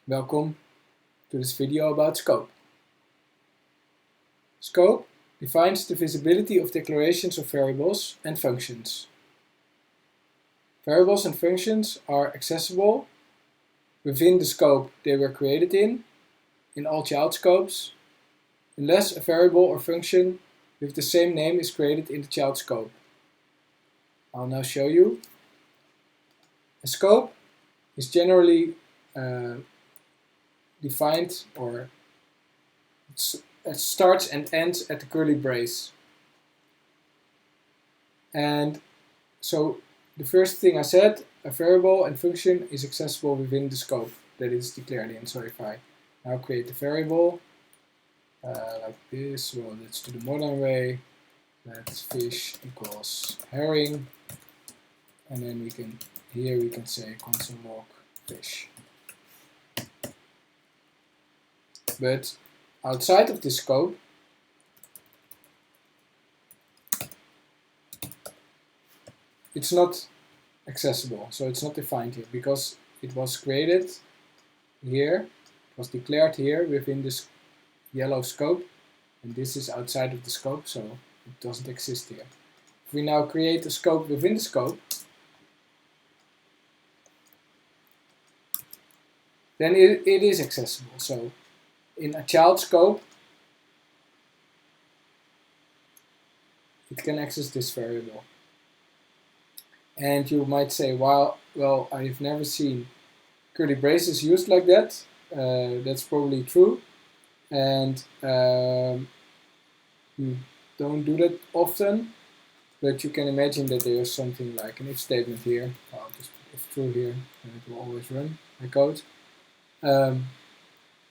Welcome to this video about Scope. Scope defines the visibility of declarations of variables and functions. Variables and functions are accessible within the scope they were created in all child scopes, unless a variable or function with the same name is created in the child scope. I'll now show you. A scope is generally defined, or it starts and ends at the curly brace. And so the first thing I said, a variable and function is accessible within the scope that is declared in. So if I now create a variable like this, well, let's do the modern way. Let's fish equals herring, and then we can say console log fish. But outside of this scope, it's not accessible, so it's not defined here because it was created here, it was declared here within this yellow scope, and this is outside of the scope, so it doesn't exist here. If we now create a scope within the scope, then it is accessible. So in a child scope, it can access this variable. And you might say, well, I've never seen curly braces used like that. That's probably true. And you don't do that often, but you can imagine that there is something like an if statement here. I'll just put if true here, and it will always run my code.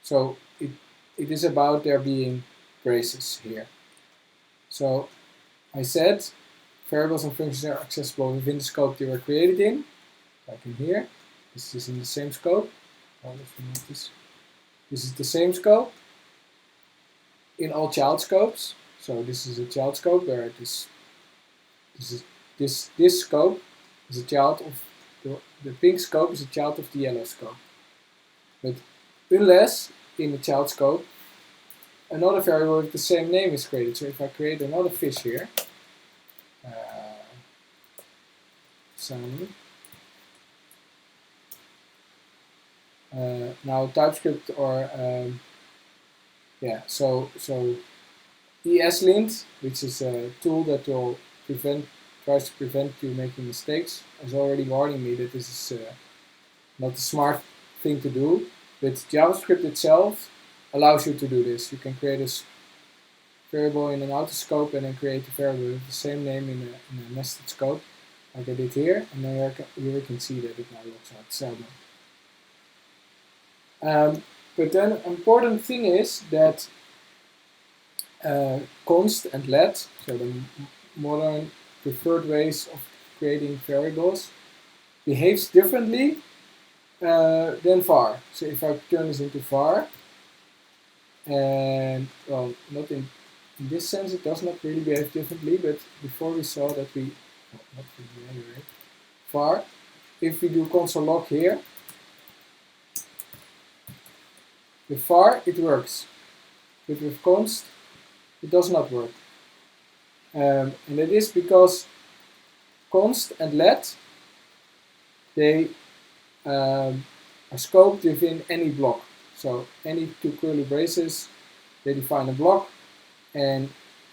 So it is about there being braces here. So I said variables and functions are accessible within the scope they were created in, like in here. This is in the same scope. This is the same scope in all child scopes. So this is a child scope where this scope is a child of the pink scope is a child of the yellow scope. But unless in the child scope another variable with the same name is created. So if I create another fish here, now TypeScript or so ESLint, which is a tool that will tries to prevent you making mistakes, is already warning me that this is not a smart thing to do. But JavaScript itself allows you to do this. You can create a variable in an outer scope and then create a variable with the same name in a nested scope, like I did here, and then here we can see that it now looks like Selma. But then an important thing is that const and let, so the modern preferred ways of creating variables, behaves differently than var. So if I turn this into var, and well, not in this sense, it does not really behave differently, but before we saw that not really anyway, var, if we do console log here, with var it works, but with const it does not work. And it is because const and let, they are scoped within any block. So any two curly braces, they define a block, and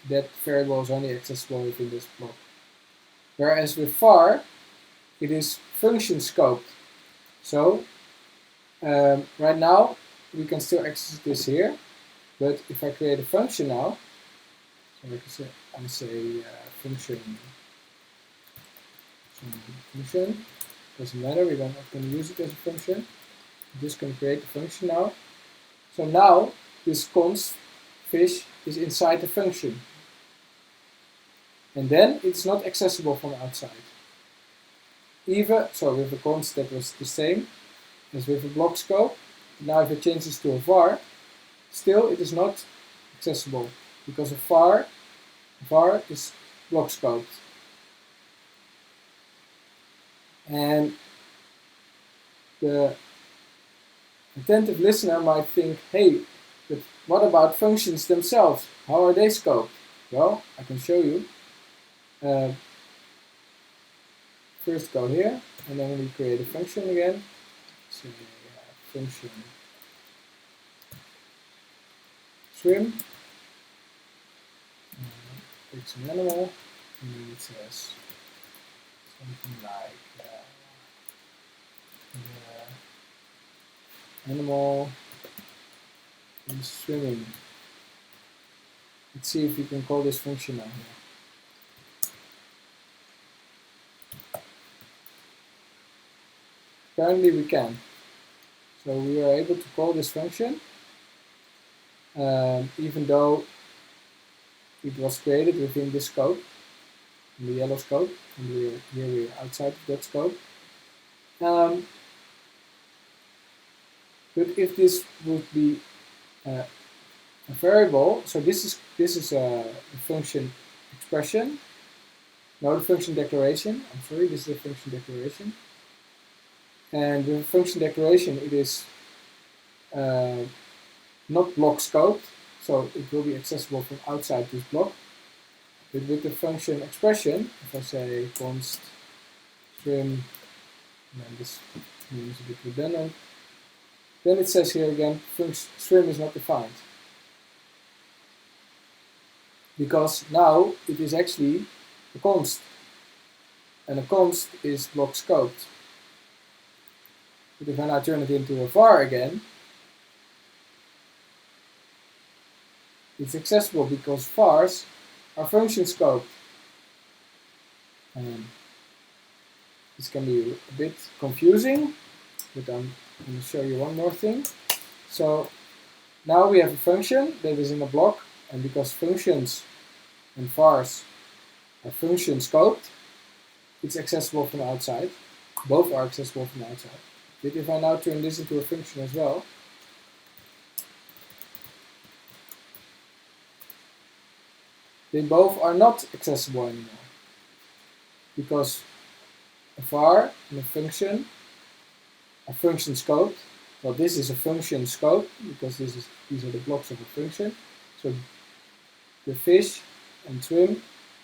that variable is only accessible within this block. Whereas with var, it is function scoped. So right now we can still access this here, but if I create a function now, so I can say function, doesn't matter, we're not going to use it as a function. I'm just going to create a function now. So now this const fish is inside the function, and then it's not accessible from outside. Even so, with a const that was the same as with a block scope, now if it changes to a var, still it is not accessible because a var is block scoped. And the attentive listener might think, hey, but what about functions themselves? How are they scoped? Well, I can show you. First go here, and then we create a function again. So function swim. It's an animal, and then it says something like animal is swimming. Let's see if we can call this function now here. Apparently we can. So we are able to call this function even though it was created within this scope, in the yellow scope, and here we're outside of that scope. But if this would be a variable, so this is a function expression, no, the function declaration. I'm sorry, this is a function declaration. And with a function declaration, it is not block scoped, so it will be accessible from outside this block. But with the function expression, if I say const swim, and then this is a bit redundant, then it says here again, swim is not defined. Because now it is actually a const, and a const is block scoped. But if I now turn it into a var again, it's accessible because vars are function scoped. This can be a bit confusing, but I'm going to show you one more thing. So now we have a function that is in a block, and because functions and vars are function scoped, it's accessible from outside. Both are accessible from outside. But if I now turn this into a function as well, they both are not accessible anymore. Because a var and a function are function scoped. Well, this is a function scope because these are the blocks of a function. So the fish and swim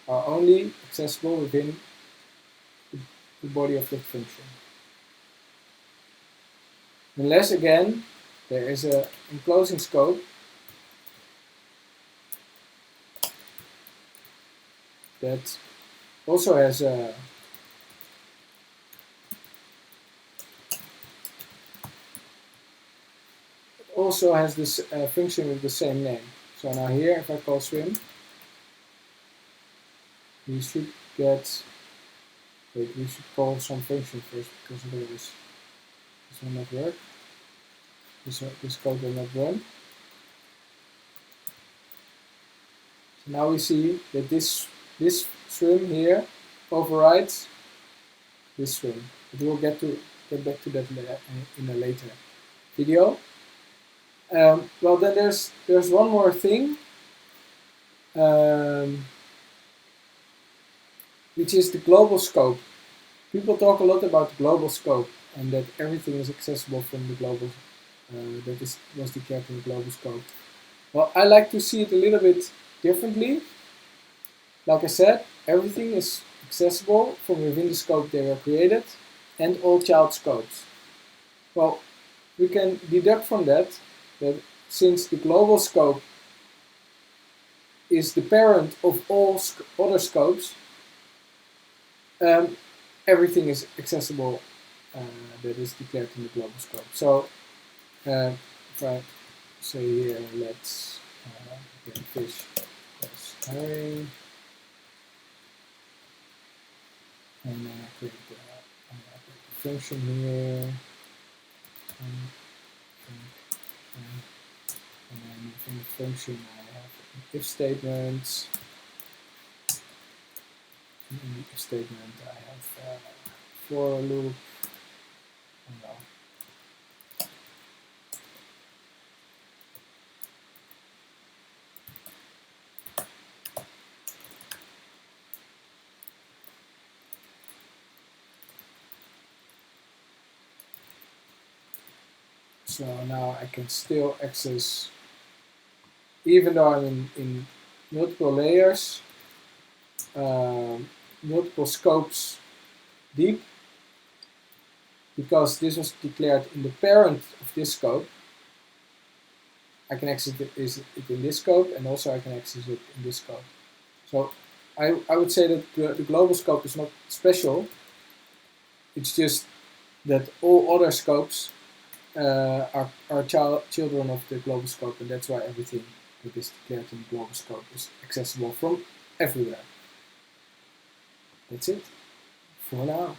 are only accessible within the body of the function. Unless again there is an enclosing scope that also has a this function with the same name. So now here, if I call swim, we should get. Wait, we should call some function first because otherwise this will not work. This code will not run. So now we see that this swim here overrides this swim. But we'll get back to that in a later video. Well, then there's one more thing, which is the global scope. People talk a lot about the global scope and that everything is accessible from the global. That was declared in the global scope. Well, I like to see it a little bit differently. Like I said, everything is accessible from within the scope they were created, and all child scopes. Well, we can deduct from that since the global scope is the parent of all other scopes, everything is accessible that is declared in the global scope. So if I say here, let's get fish plus herring, and then I create the function here, and then within the function I have an if statement. In the if statement I have for loop. So now I can still access, even though I'm in multiple layers, multiple scopes deep, because this was declared in the parent of this scope, I can access it in this scope, and also I can access it in this scope. So I would say that the global scope is not special. It's just that all other scopes are children of the global scope, and that's why everything that is declared in the global scope is accessible from everywhere. That's it for now.